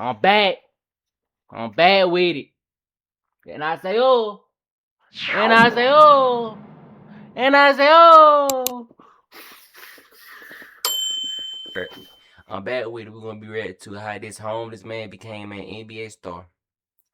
I'm back. I'm bad with it. And I say, oh. And I say, oh. And I say, oh. I'm bad with it. We're going to be ready to how this homeless man became an NBA star.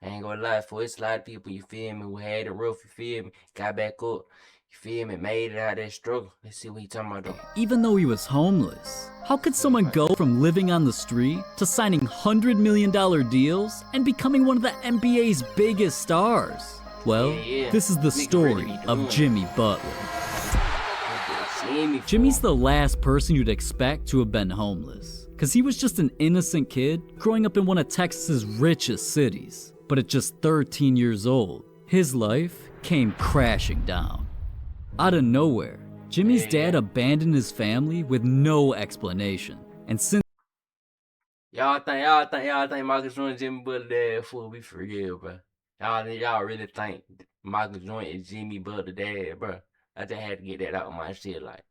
I ain't gonna lie, for it's a lot of people, you feel me, who had it rough, you feel me, got back up, you feel me, made it out of that struggle. Let's see what he talking about though. Even though he was homeless, how could someone go from living on the street to signing $100 million deals and becoming one of the NBA's biggest stars? Well, this is the story of Jimmy Butler. Jimmy's the last person you'd expect to have been homeless, because he was just an innocent kid growing up in one of Texas's richest cities. But at just 13 years old, his life came crashing down. Out of nowhere, Jimmy's dad abandoned his family with no explanation. And since Y'all think Michael Jordan, Jimmy Butler dad fool? Be for real, bro. Y'all really think Michael Jordan is Jimmy Butler dad, bro? I just had to get that out of my shit. Like,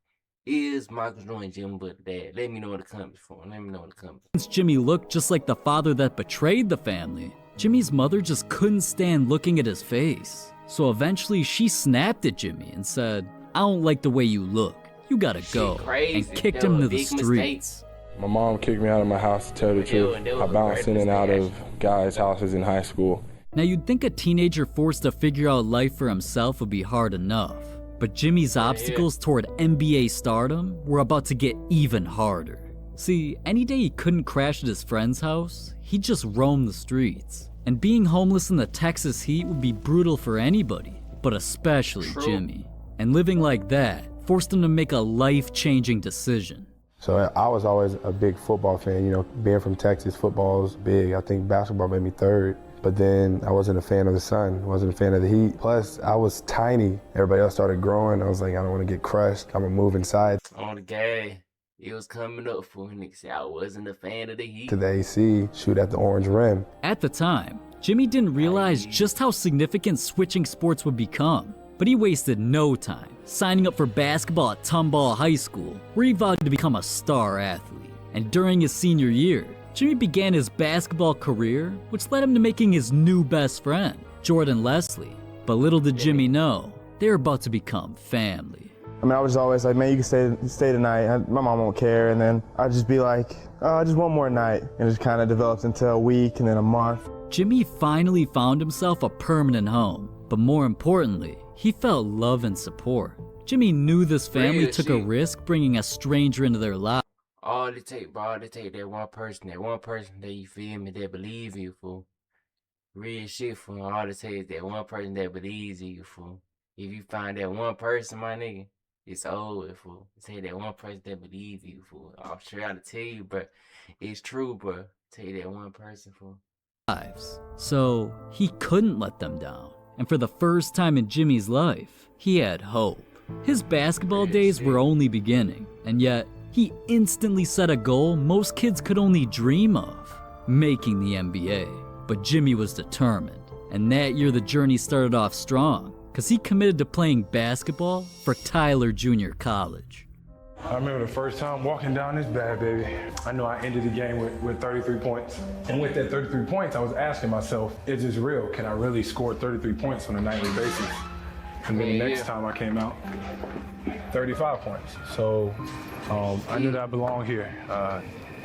is Michael Jordan Jimmy Butler dad? Let me know in the comments for him. Let me know in the comments. Since Jimmy looked just like the father that betrayed the family, Jimmy's mother just couldn't stand looking at his face. So eventually she snapped at Jimmy and said, "I don't like the way you look. You gotta go," and kicked him to the streets. My mom kicked me out of my house, to tell the truth. I bounced in and out of guys' houses in high school. Now you'd think a teenager forced to figure out life for himself would be hard enough. But Jimmy's obstacles toward NBA stardom were about to get even harder. See, any day he couldn't crash at his friend's house, he'd just roam the streets. And being homeless in the Texas heat would be brutal for anybody, but especially Jimmy. And living like that forced him to make a life-changing decision. So I was always a big football fan. You know, being from Texas, football is big. I think basketball made me third. But then I wasn't a fan of the sun, wasn't a fan of the heat. Plus, I was tiny. Everybody else started growing. I was like, I don't want to get crushed. I'm gonna move inside. On the game, it was coming up for me. Nigga said I wasn't a fan of the heat. To the AC, shoot at the orange rim. At the time, Jimmy didn't realize just how significant switching sports would become. But he wasted no time signing up for basketball at Tomball High School, where he vowed to become a star athlete. And during his senior year, Jimmy began his basketball career, which led him to making his new best friend, Jordan Leslie. But little did Jimmy know, they were about to become family. I mean, I was always like, man, you can stay tonight. My mom won't care. And then I'd just be like, oh, just one more night. And it just kind of developed into a week and then a month. Jimmy finally found himself a permanent home. But more importantly, he felt love and support. Jimmy knew this family took a risk bringing a stranger into their lives. All it take, bro, they take that one person that you feel me, that believe you, fool. Real shit, fool. All it take is that one person that believes in you, fool. If you find that one person, my nigga, it's over, fool. Take that one person that believes you, fool. I'm trying to tell you, but it's true, bro. Take that one person, fool. So he couldn't let them down. And for the first time in Jimmy's life, he had hope. His basketball days were only beginning, and yet he instantly set a goal most kids could only dream of, making the NBA. But Jimmy was determined, and that year the journey started off strong, because he committed to playing basketball for Tyler Junior College. I remember the first time walking down this bad baby. I know I ended the game with 33 points. And with that 33 points, I was asking myself, is this real? Can I really score 33 points on a nightly basis? And then the next time I came out, 35 points. So I knew that I belonged here.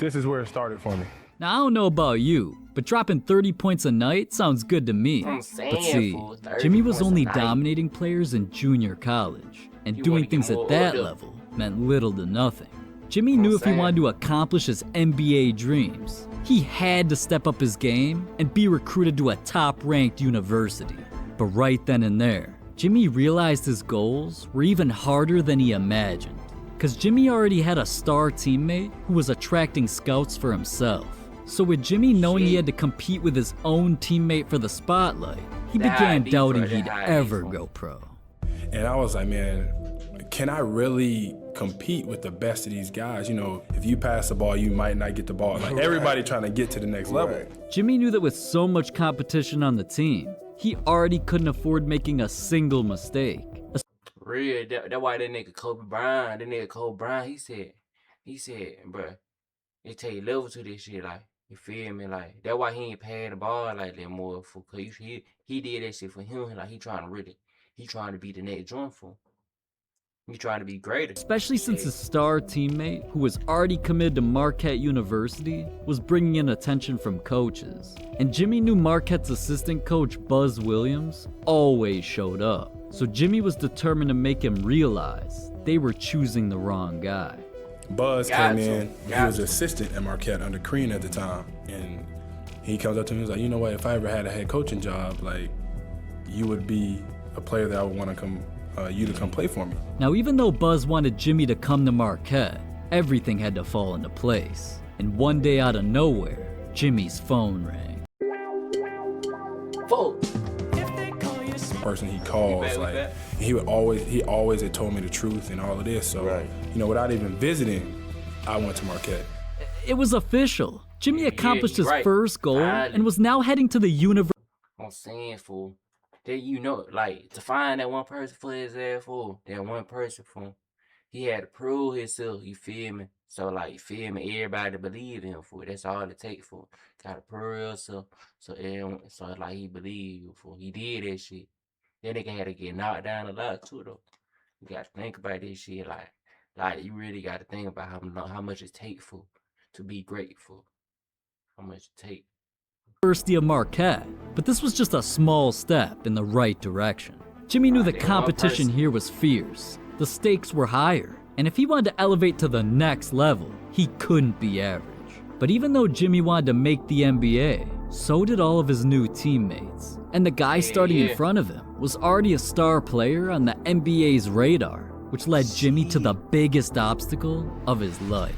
This is where it started for me. Now, I don't know about you, but dropping 30 points a night sounds good to me. But see, Jimmy was only dominating players in junior college, and doing things at that level meant little to nothing. Jimmy knew if he wanted to accomplish his NBA dreams, he had to step up his game and be recruited to a top-ranked university. But right then and there, Jimmy realized his goals were even harder than he imagined, because Jimmy already had a star teammate who was attracting scouts for himself. So with Jimmy knowing he had to compete with his own teammate for the spotlight, he began doubting he'd ever go pro. And I was like, man, can I really compete with the best of these guys? You know, if you pass the ball, you might not get the ball. Like everybody trying to get to the next level. Jimmy knew that with so much competition on the team, he already couldn't afford making a single mistake. Real, that's why that nigga Kobe Bryant, he said, bro, it take level to this shit. Like, You feel me? Like, that's why he ain't paying the ball like that more, fool. Cause he did that shit for him. Like, he trying to be the next joint, fool. He trying to be greater. Especially since his star teammate, who was already committed to Marquette University, was bringing in attention from coaches. And Jimmy knew Marquette's assistant coach, Buzz Williams, always showed up. So Jimmy was determined to make him realize they were choosing the wrong guy. Buzz came in, he was assistant at Marquette under Crean at the time. And he comes up to me and was like, you know what, if I ever had a head coaching job, like, you would be a player that I would want to come you to come play for me. Now, even though Buzz wanted Jimmy to come to Marquette, everything had to fall into place. And one day out of nowhere, Jimmy's phone rang. Fuck. Person he calls, like, he always had told me the truth and all of this. So, you know, without even visiting, I went to Marquette. It was official. Jimmy accomplished his first goal and was now heading to the university. I'm saying, fool. That, you know, like, to find that one person for his ass, fool, that one person, fool, he had to prove himself, you feel me? So, like, you feel me? Everybody believe in him, fool. That's all it takes, fool. Gotta prove himself, so like, he believe you, fool. He did that shit. That nigga had to get knocked down a lot, too, though. You gotta think about this shit, like, you really gotta think about how much it takes, fool, to be grateful. How much it takes. University of Marquette, but this was just a small step in the right direction. Jimmy knew the competition here was fierce, the stakes were higher, and if he wanted to elevate to the next level, he couldn't be average. But even though Jimmy wanted to make the NBA, so did all of his new teammates. And the guy starting in front of him was already a star player on the NBA's radar, which led Jimmy to the biggest obstacle of his life.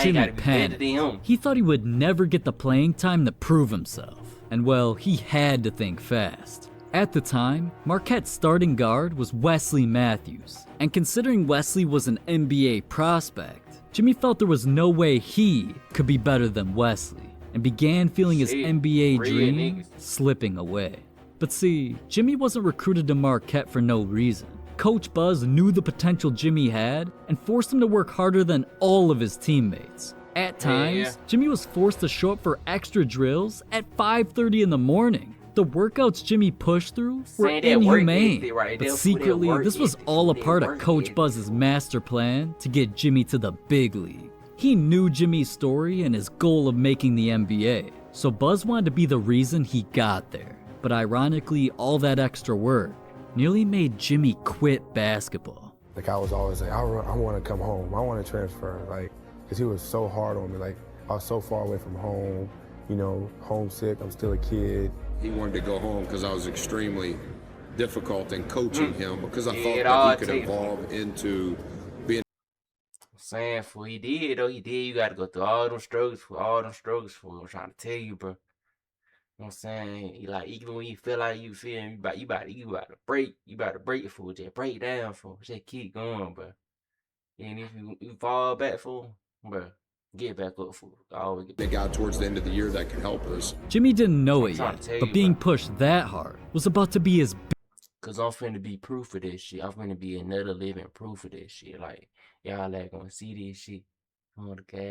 Jimmy panicked. He thought he would never get the playing time to prove himself. And well, he had to think fast. At the time, Marquette's starting guard was Wesley Matthews. And considering Wesley was an NBA prospect, Jimmy felt there was no way he could be better than Wesley, and began feeling his NBA dream slipping away. But see, Jimmy wasn't recruited to Marquette for no reason. Coach Buzz knew the potential Jimmy had and forced him to work harder than all of his teammates. At times, Jimmy was forced to show up for extra drills at 5:30 in the morning. The workouts Jimmy pushed through were inhumane, but secretly, this was all a part of Coach Buzz's master plan to get Jimmy to the big league. He knew Jimmy's story and his goal of making the NBA, so Buzz wanted to be the reason he got there. But ironically, all that extra work nearly made Jimmy quit basketball. Like, I was always like, I want to come home. I want to transfer, like, because he was so hard on me. Like, I was so far away from home, you know, homesick. I'm still a kid. He wanted to go home because I was extremely difficult in coaching him, because I thought that he could evolve into being. I'm saying, fool, he did, though. He did. You got to go through all them struggles, fool. I'm trying to tell you, bro. You know what I'm saying? Like, even when you feel like you about to break, you about to break, fool. Just break down, fool. Just keep going, bro. And if you fall back, fool, bro, get back up, fool. Always get back. They got towards the end of the year that could help us. Jimmy didn't know it yet, but being pushed that hard was about to be his. Cause I'm finna be proof of this shit. I'm finna be another living proof of this shit. Like, y'all like gonna see this shit.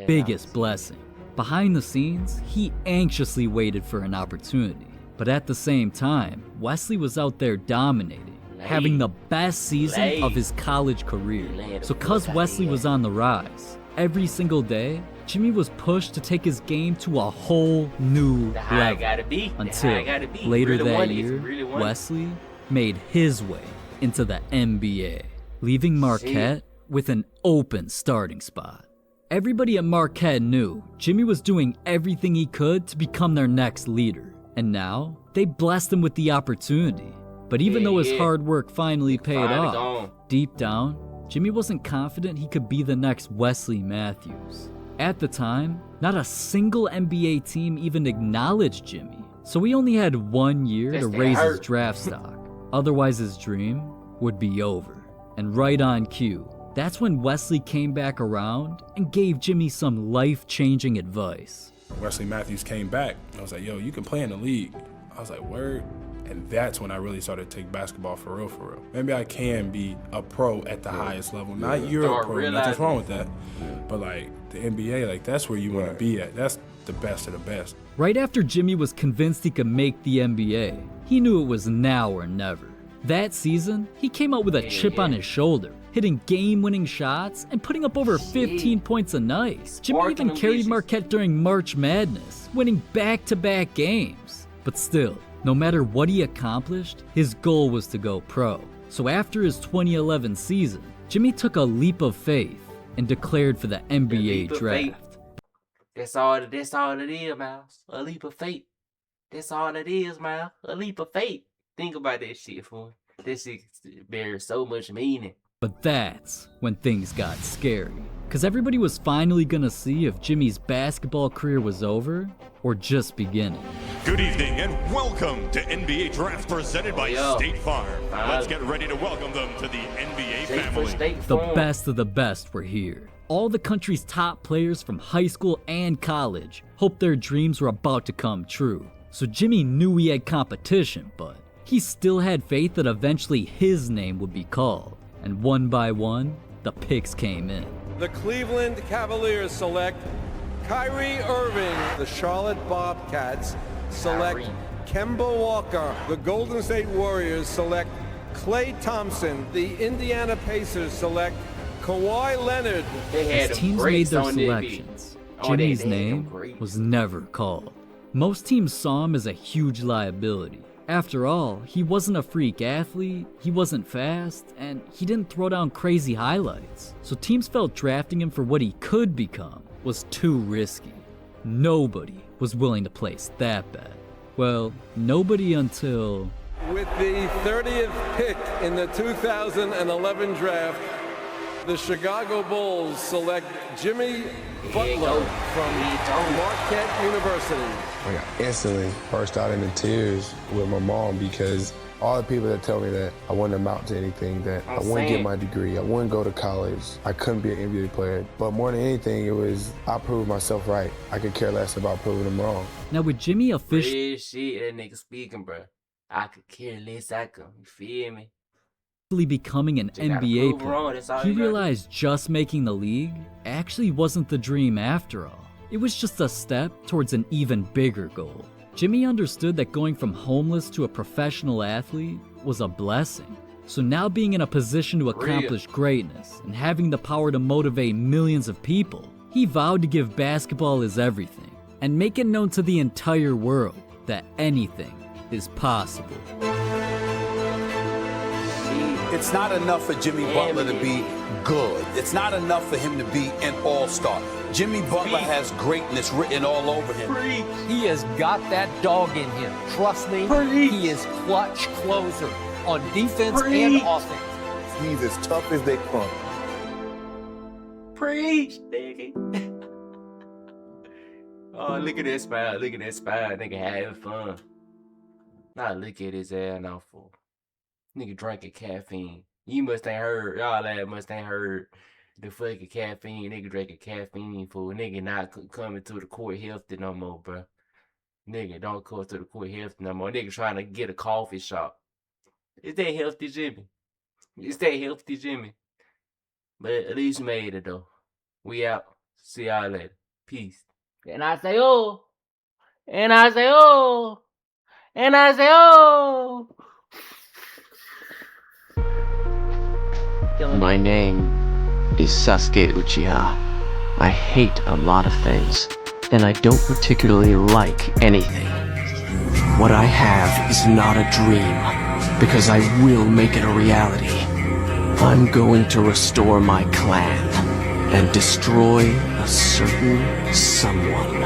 Biggest blessing. Behind the scenes, he anxiously waited for an opportunity. But at the same time, Wesley was out there dominating, having the best season of his college career. So cause Wesley was on the rise, every single day, Jimmy was pushed to take his game to a whole new level. Until later that year, Wesley made his way into the NBA, leaving Marquette with an open starting spot. Everybody at Marquette knew Jimmy was doing everything he could to become their next leader, and now they blessed him with the opportunity. But even though his hard work finally paid off, deep down, Jimmy wasn't confident he could be the next Wesley Matthews. At the time, not a single NBA team even acknowledged Jimmy, so he only had 1 year to raise his draft stock. Otherwise, his dream would be over. And right on cue, that's when Wesley came back around and gave Jimmy some life-changing advice. Wesley Matthews came back. I was like, yo, you can play in the league. I was like, word. And that's when I really started to take basketball for real, for real. Maybe I can be a pro at the highest level. Not Euro pro, nothing's wrong with that. But like the NBA, like that's where you want to be at. That's the best of the best. Right after Jimmy was convinced he could make the NBA, he knew it was now or never. That season, he came out with a chip on his shoulder, hitting game-winning shots and putting up over 15 points a night. Jimmy even carried Marquette during March Madness, winning back-to-back games. But still, no matter what he accomplished, his goal was to go pro. So after his 2011 season, Jimmy took a leap of faith and declared for the NBA draft. That's all it is, Miles. A leap of faith. That's all it is, Miles. A leap of faith. Think about that shit, fool. This shit bears so much meaning. But that's when things got scary. Because everybody was finally gonna see if Jimmy's basketball career was over or just beginning. Good evening and welcome to NBA Draft presented by State Farm. Let's get ready to welcome them to the NBA family. The best of the best were here. All the country's top players from high school and college hoped their dreams were about to come true. So Jimmy knew he had competition, but he still had faith that eventually his name would be called. And one by one, the picks came in. The Cleveland Cavaliers select Kyrie Irving. The Charlotte Bobcats select Kemba Walker. The Golden State Warriors select Klay Thompson. The Indiana Pacers select Kawhi Leonard. As teams made their selections, Jimmy's name was never called. Most teams saw him as a huge liability. After all, he wasn't a freak athlete, he wasn't fast, and he didn't throw down crazy highlights. So teams felt drafting him for what he could become was too risky. Nobody was willing to place that bet. Well, nobody until... With the 30th pick in the 2011 draft, the Chicago Bulls select Jimmy Butler from Marquette University. I instantly burst out into tears with my mom because all the people that tell me that I wouldn't amount to anything, that I wouldn't get my degree, I wouldn't go to college, I couldn't be an NBA player. But more than anything, it was I proved myself right. I could care less about proving them wrong. Now with Jimmy officially... Shit, that nigga speaking, bro. I could care less, you feel me? Becoming an NBA player, he realized just making the league actually wasn't the dream after all. It was just a step towards an even bigger goal. Jimmy understood that going from homeless to a professional athlete was a blessing. So now being in a position to accomplish greatness and having the power to motivate millions of people, he vowed to give basketball his everything and make it known to the entire world that anything is possible. It's not enough for Jimmy Butler to be good. It's not enough for him to be an all-star. Jimmy Butler has greatness written all over him. He has got that dog in him. Trust me, he is clutch closer on defense and offense. He's as tough as they come. Preach, nigga. Oh, look at that smile. Look at that smile. Nigga having fun. Nah, look at his ass now, fool. Nigga drinking caffeine. You must ain't heard. Y'all that must ain't heard the fucking caffeine. Nigga drinking caffeine, fool. Nigga not coming to the court healthy no more, bro. Nigga don't come to the court healthy no more. Nigga trying to get a coffee shop. Is that healthy, Jimmy? Is that healthy, Jimmy? But at least you made it, though. We out. See y'all later. Peace. And I say, oh. And I say, oh. And I say, oh. My name is Sasuke Uchiha. I hate a lot of things, and I don't particularly like anything. What I have is not a dream, because I will make it a reality. I'm going to restore my clan and destroy a certain someone.